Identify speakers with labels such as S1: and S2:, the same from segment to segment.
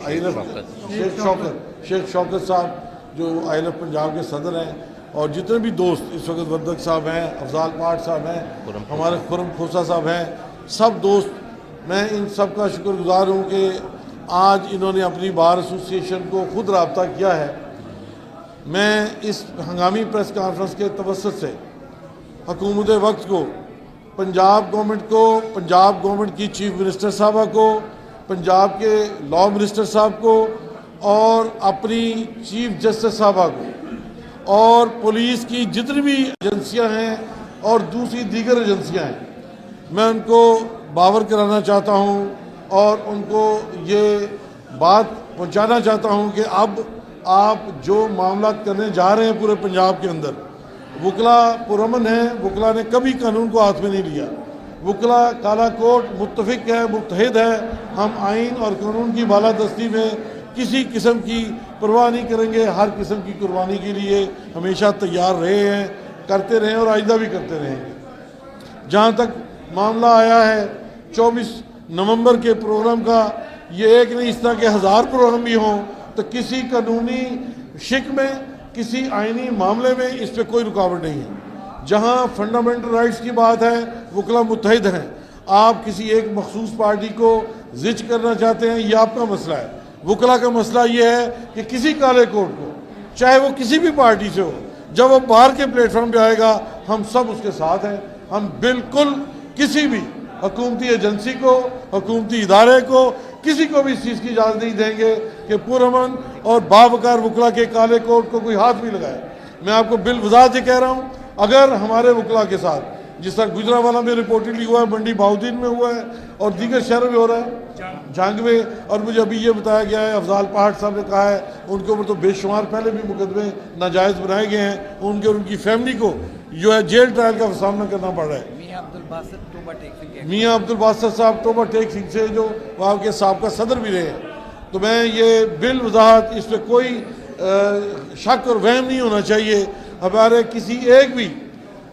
S1: शेख शौकत साहब जो ILF पंजाब के सदर हैं, और जितने भी दोस्त इस वक्त वर्दक साहब हैं, अफजाल पाठ साहब हैं, हमारे खुरम खोसा साहब हैं, सब दोस्त, मैं इन सब का शुक्रगुजार हूँ कि आज इन्होंने अपनी बार एसोसिएशन को खुद रब्ता किया है। मैं इस हंगामी प्रेस कॉन्फ्रेंस के तवस्सुत से हुकूमत वक्त को, पंजाब गवर्नमेंट को, पंजाब गवर्नमेंट की चीफ मिनिस्टर साहबा को, पंजाब के लॉ मिनिस्टर साहब को और अपनी चीफ जस्टिस साहबा को और पुलिस की जितनी भी एजेंसियां हैं और दूसरी दीगर एजेंसियां हैं, मैं उनको बावर कराना चाहता हूं और उनको ये बात पहुंचाना चाहता हूं कि अब आप जो मामला करने जा रहे हैं पूरे पंजाब के अंदर, वकला पुरअमन है, वकला ने कभी कानून को हाथ में नहीं लिया। वकला काला कोट मुत्तफिक है, मुत्तहिद है। हम आइन और कानून की बालादस्ती में किसी किस्म की परवाह नहीं करेंगे, हर किस्म की कुर्बानी के लिए हमेशा तैयार रहे हैं, करते रहे और आइंदा भी करते रहेंगे। जहाँ तक मामला आया है 24 नवंबर के प्रोग्राम का, ये एक नहीं, इस तरह के 1000 प्रोग्राम भी हों तो किसी कानूनी शिक में, किसी आइनी मामले में इस पर कोई रुकावट नहीं है। जहाँ फंडामेंटल राइट्स की बात है, वकला मुत्तहिद हैं। आप किसी एक मखसूस पार्टी को जिच करना चाहते हैं, ये आपका मसला है। वकला का मसला ये है कि किसी काले कोट को, चाहे वो किसी भी पार्टी से हो, जब वो बाहर के प्लेटफॉर्म पे आएगा, हम सब उसके साथ हैं। हम बिल्कुल किसी भी हुकूमती एजेंसी को, हुकूमती इदारे को, किसी को भी इस चीज़ की इजाज़त नहीं देंगे कि पुरअमन और बावकार वकला के काले कोट को कोई हाथ भी लगाए। मैं आपको बिलवज़ाहत ये कह रहा हूँ, अगर हमारे वकला के साथ, जिस तरह गुजरावाला में रिपोर्टेडली हुआ है, मंडी बहाउद्दीन में हुआ है और दीगर शहरों में हो रहा है, जंग में, और मुझे अभी ये बताया गया है, अफजाल पाठ साहब ने कहा है, उनके ऊपर तो बेशुमार पहले भी मुकदमे नाजायज़ बनाए गए हैं, उनके और उनकी फैमिली को जो है जेल ट्रायल का सामना करना पड़ रहा है। मियाँ अब्दुल बासित साहब तोबा टेक सिंह से, जो वहाँ के साहब का सदर भी रहे हैं। तो मैं ये बिलवज़ाहत, इस पर कोई शक और वहम नहीं होना चाहिए। हमारे किसी एक भी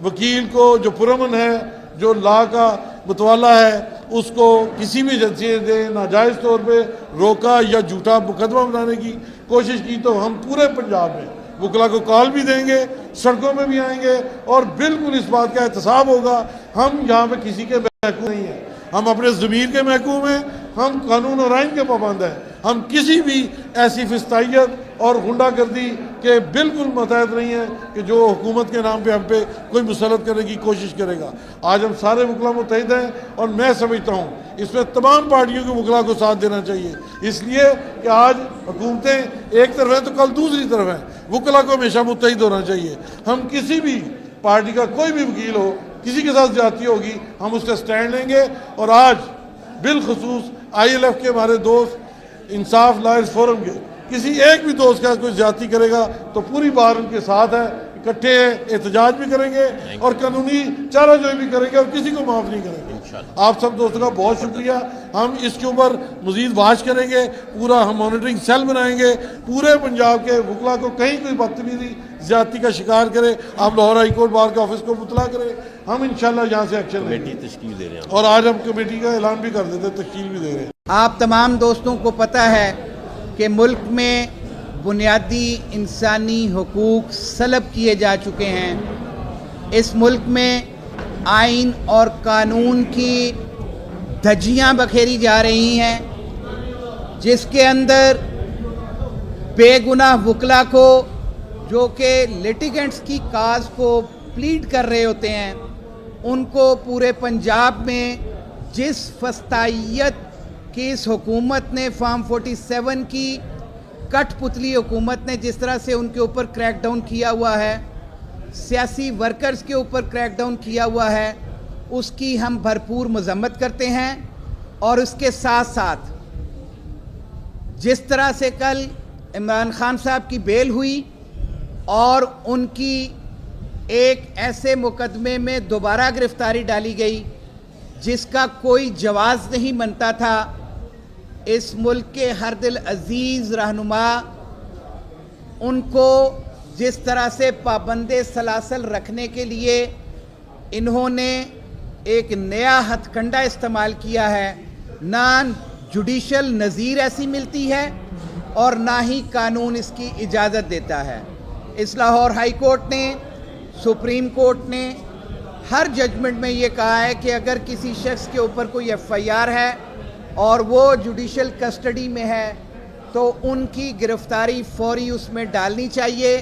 S1: वकील को जो पुरअमन है, जो लॉ का मुतवाला है, उसको किसी भी एजेंसी ने नाजायज़ तौर पे रोका या झूठा मुकदमा बनाने की कोशिश की, तो हम पूरे पंजाब में वकला को कॉल भी देंगे, सड़कों में भी आएंगे और बिल्कुल इस बात का एहतसाब होगा, हम यहाँ पे किसी के महकूम नहीं हैं, हम अपने ज़मीर के महकूम हैं, हम कानून और आइन के पाबंद हैं। हम किसी भी ऐसी फिस्तायत और गुंडागर्दी के बिल्कुल मुतहद नहीं है कि जो हुकूमत के नाम पे हम पे कोई मुसलत करने की कोशिश करेगा। आज हम सारे वकला मुत्तहिद हैं और मैं समझता हूँ इसमें तमाम पार्टियों के वकला को साथ देना चाहिए, इसलिए कि आज हुकूमतें एक तरफ हैं तो कल दूसरी तरफ हैं। वकला को हमेशा मुत्तहिद होना चाहिए। हम किसी भी पार्टी का कोई भी वकील हो, किसी के साथ ज्यादती होगी, हम उसका स्टैंड लेंगे। और आज बिलखसूस ILF के हमारे दोस्त, इंसाफ लॉयर्स फोरम के किसी एक भी दोस्त का कोई ज्यादती करेगा तो पूरी बार उनके साथ है, इकट्ठे हैं, एहतजाज भी करेंगे और कानूनी चाराजोई भी करेंगे और किसी को माफ़ नहीं करेंगे। आप सब दोस्तों का बहुत शुक्रिया। हम इसके ऊपर मज़ीद वाच करेंगे, पूरा हम मॉनिटरिंग सेल बनाएंगे, पूरे पंजाब के वकला को कहीं कोई बदतमीजी ज्यादती का शिकार करे, आप लाहौर हाई कोर्ट बार के ऑफिस को मुतला करें, हम इंशाल्लाह यहाँ से एक्शन लेंगे। तश्कील दे रहे हैं और आज हम कमेटी का ऐलान भी कर देते, तश्कील भी दे रहे हैं।
S2: आप तमाम दोस्तों को पता है कि मुल्क में बुनियादी इंसानी हुकूक सलब किए जा चुके हैं। इस मुल्क में आइन और कानून की धज्जियाँ बखेरी जा रही हैं, जिसके अंदर बेगुनाह वकला को, जो कि लिटिगेंट्स की काज को प्लीड कर रहे होते हैं, उनको पूरे पंजाब में जिस फस्तायत कि इस हुकूमत ने फार्म 47 की कठपुतली हुकूमत ने जिस तरह से उनके ऊपर क्रैकडाउन किया हुआ है, सियासी वर्कर्स के ऊपर क्रैकडाउन किया हुआ है, उसकी हम भरपूर मजम्मत करते हैं। और उसके साथ साथ जिस तरह से कल इमरान खान साहब की बेल हुई और उनकी एक ऐसे मुकदमे में दोबारा गिरफ्तारी डाली गई जिसका कोई जवाज़ नहीं बनता था, इस मुल्क के हर दिल अजीज़ रहनुमा उनको जिस तरह से पाबंदे सलासल रखने के लिए इन्होंने एक नया हथकंडा इस्तेमाल किया है, ना जुडिशल नज़ीर ऐसी मिलती है और ना ही कानून इसकी इजाज़त देता है। इस लाहौर हाई कोर्ट ने, सुप्रीम कोर्ट ने हर जजमेंट में ये कहा है कि अगर किसी शख्स के ऊपर कोई एफआईआर है और वो जुडिशल कस्टडी में है तो उनकी गिरफ्तारी फौरी उसमें डालनी चाहिए।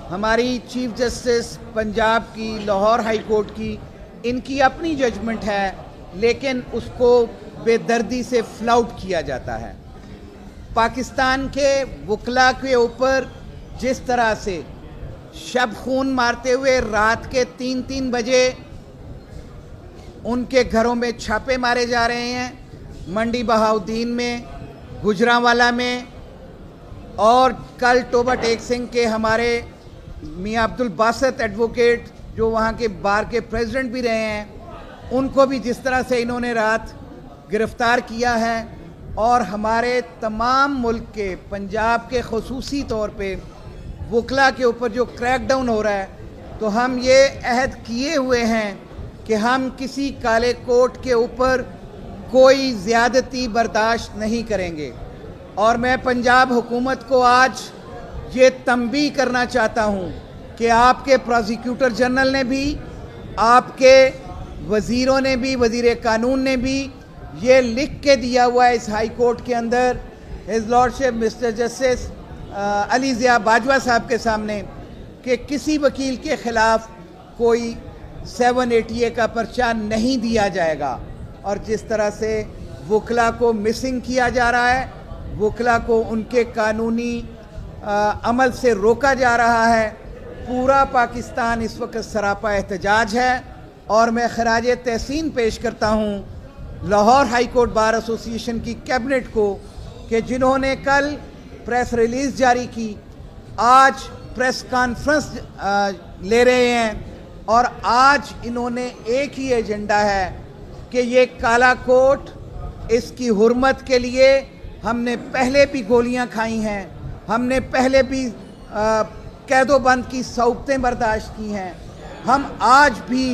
S2: हमारी चीफ जस्टिस पंजाब की, लाहौर हाई कोर्ट की, इनकी अपनी जजमेंट है, लेकिन उसको बेदर्दी से फ्लाउट किया जाता है। पाकिस्तान के वकला के ऊपर जिस तरह से शब खून मारते हुए रात के 3-3 बजे उनके घरों में छापे मारे जा रहे हैं, मंडी बहाउद्दीन में, गुजरांवाला में, और कल टोबा टेक सिंह के हमारे मियां अब्दुल बासत एडवोकेट जो वहाँ के बार के प्रेसिडेंट भी रहे हैं, उनको भी जिस तरह से इन्होंने रात गिरफ़्तार किया है, और हमारे तमाम मुल्क के, पंजाब के ख़ुसूसी तौर पे वकला के ऊपर जो क्रैकडाउन हो रहा है, तो हम ये अहद किए हुए हैं कि हम किसी काले कोट के ऊपर कोई ज़्यादती बर्दाश्त नहीं करेंगे। और मैं पंजाब हुकूमत को आज ये तंबीह करना चाहता हूँ कि आपके प्रोसिक्यूटर जनरल ने भी, आपके वज़ीरों ने भी, वज़ीर कानून ने भी ये लिख के दिया हुआ है इस हाई कोर्ट के अंदर, his lordship mister justice Ali Zia Bajwa साहब के सामने, कि किसी वकील के ख़िलाफ़ कोई 780A का पर्चा नहीं दिया जाएगा। और जिस तरह से वकला को मिसिंग किया जा रहा है, वकला को उनके कानूनी अमल से रोका जा रहा है, पूरा पाकिस्तान इस वक्त सरापा एहतजाज है। और मैं खराज तहसीन पेश करता हूँ Lahore high court bar association की कैबिनेट को कि जिन्होंने कल प्रेस रिलीज़ जारी की, आज प्रेस कॉन्फ्रेंस ले रहे हैं, और आज इन्होंने एक ही एजेंडा है कि ये काला कोट, इसकी हुर्मत के लिए हमने पहले भी गोलियां खाई हैं, हमने पहले भी कैदोबंद की सौबतें बर्दाश्त की हैं, हम आज भी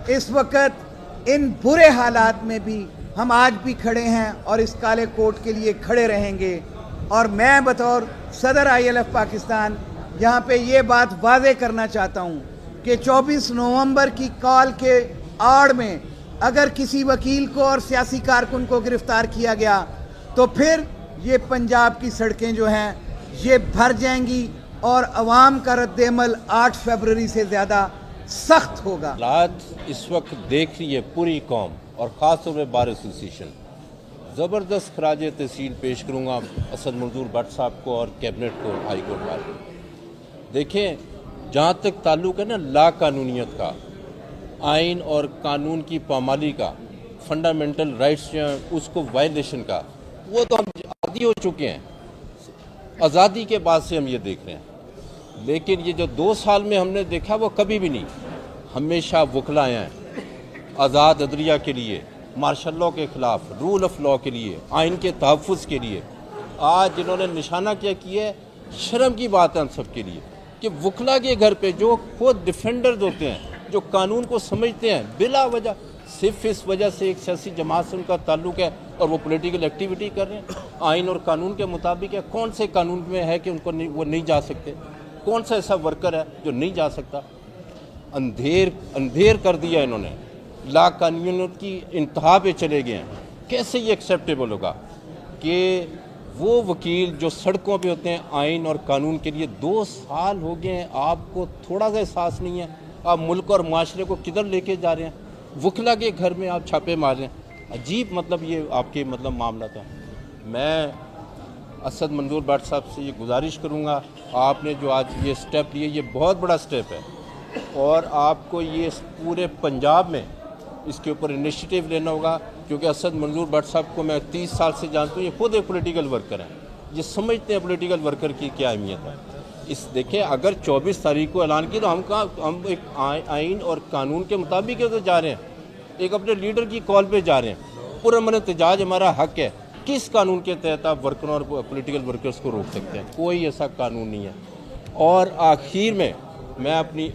S2: इस वक्त इन बुरे हालात में भी हम आज भी खड़े हैं और इस काले कोट के लिए खड़े रहेंगे। और मैं बतौर सदर ILF पाकिस्तान यहाँ पे ये बात वाज़े करना चाहता हूँ कि 24 नवंबर की कॉल के आड़ में अगर किसी वकील को और सियासी कारकुन को गिरफ्तार किया गया तो फिर ये पंजाब की सड़कें जो हैं ये भर जाएंगी और अवाम का रद्द-ए-अमल 8 फरवरी से ज़्यादा सख्त होगा।
S3: हालात इस वक्त देख रही है पूरी कौम और ख़ास तौर पर बार एसोसिएशन। ज़बरदस्त खराज तहसीन पेश करूँगा असद मंजूर भट्ट साहब को और कैबिनेट को, हाई कोर्ट बार। देखें, जहाँ तक ताल्लुक़ है ना ला कानूनियत का, आइन और कानून की पामाली का, फंडामेंटल राइट्स जो हैं उसको वायलेशन का, वो तो हम आदी हो चुके हैं। आज़ादी के बाद से हम ये देख रहे हैं, लेकिन ये जो 2 साल में हमने देखा वो कभी भी नहीं। हमेशा वकला आए हैं आज़ाद अदलिया के लिए, मार्शल लॉ के ख़िलाफ़, रूल ऑफ लॉ के लिए, आइन के तहफ़्फ़ुज़ के लिए। आज जिन्होंने निशाना क्या किया है, शर्म की बात है हम सब के लिए कि वकला के घर पे जो खुद डिफेंडर्स होते हैं, जो कानून को समझते हैं, बिला वजह सिर्फ इस वजह से एक सियासी जमात से उनका ताल्लुक है और वो पॉलिटिकल एक्टिविटी कर रहे हैं, आइन और कानून के मुताबिक है। कौन से कानून में है कि उनको वो नहीं जा सकते? कौन सा ऐसा वर्कर है जो नहीं जा सकता? अंधेर कर दिया इन्होंने, ला कानूनियत की इंतहा पे चले गए हैं। कैसे ये एक्सेप्टेबल होगा कि वो वकील जो सड़कों पे होते हैं आइन और कानून के लिए, 2 साल हो गए हैं, आपको थोड़ा सा एहसास नहीं है आप मुल्क और माशरे को किधर लेके जा रहे हैं? वकला के घर में आप छापे मार रहे हैं। अजीब मतलब ये आपके मतलब मामला था। मैं असद मंजूर भट्ट साहब से ये गुजारिश करूँगा, आपने जो आज ये स्टेप लिए ये बहुत बड़ा स्टेप है और आपको ये पूरे पंजाब में इसके ऊपर इनिशिएटिव लेना होगा, क्योंकि असद मंजूर भट्ट साहब को मैं 30 साल से जानता हूँ। ये खुद एक पॉलिटिकल वर्कर हैं, ये समझते हैं पॉलिटिकल वर्कर की क्या अहमियत है। इस देखें, अगर 24 तारीख को ऐलान किया तो हम एक आइन और कानून के मुताबिक तो जा रहे हैं, एक अपने लीडर की कॉल पे जा रहे हैं। पुरअमन एहतजाज हमारा हक है। किस कानून के तहत आप वर्करों और पॉलिटिकल वर्कर्स को रोक सकते हैं? कोई ऐसा कानून नहीं है। और आखिर में मैं अपनी